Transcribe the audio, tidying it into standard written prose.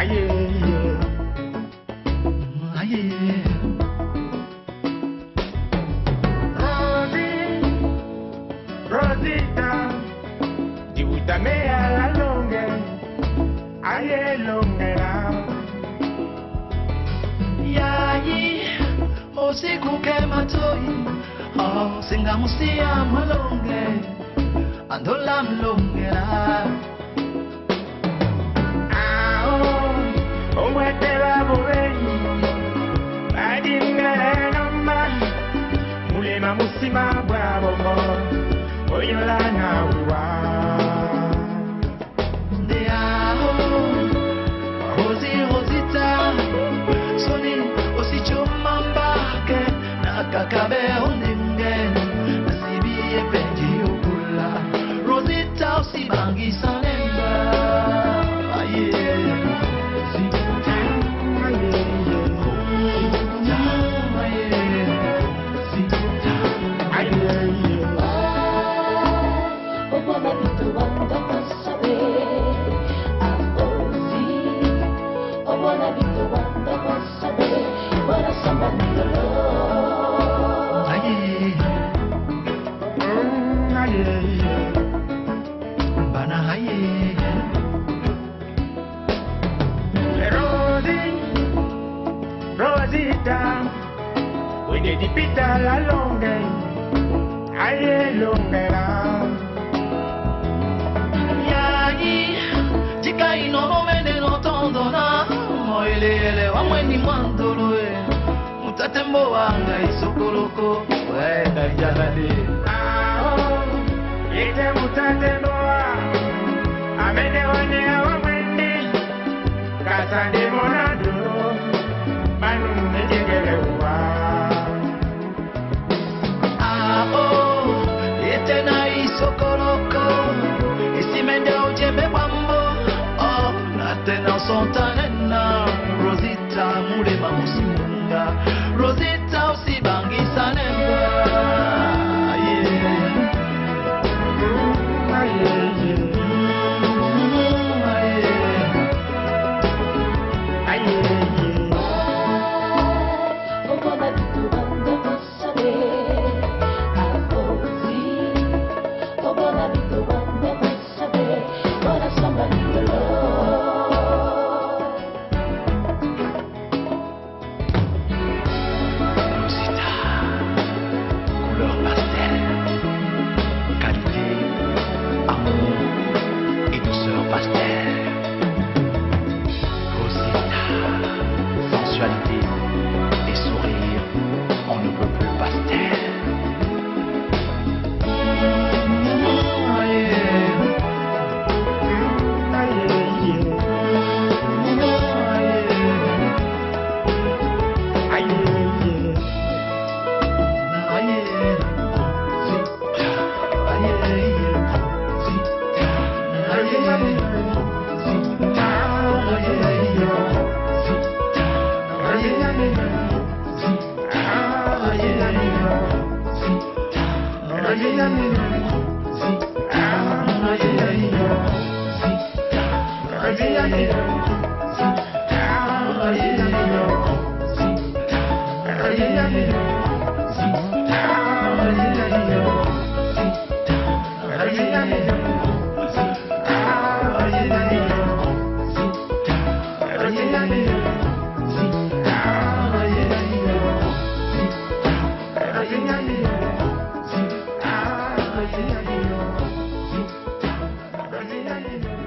Aye, aye. Rosita, diutame a la longue, aye longera. Yayi, osiku ke matoi, singa musia malonge, andola mlongera. Musima bravo mo oyola na wa de aho Rosita soni osichomamba ke nakakabe ondenge nasibi ependi okula Rosita osibangi sanemba aye Rosita, we did pita la longue, aye longera. Yayi, tika ino momene no tondona, moilele wa mweni mwandoloe, mutatembo wanga isokoloko, wenda jalade. Ite mutatembo wa, amene wane wa mweni, kasande monado. Sontanena Rosita mulema musimunga Rosita usibangisa nemba des sourires, on ne peut plus pastel. Rosita.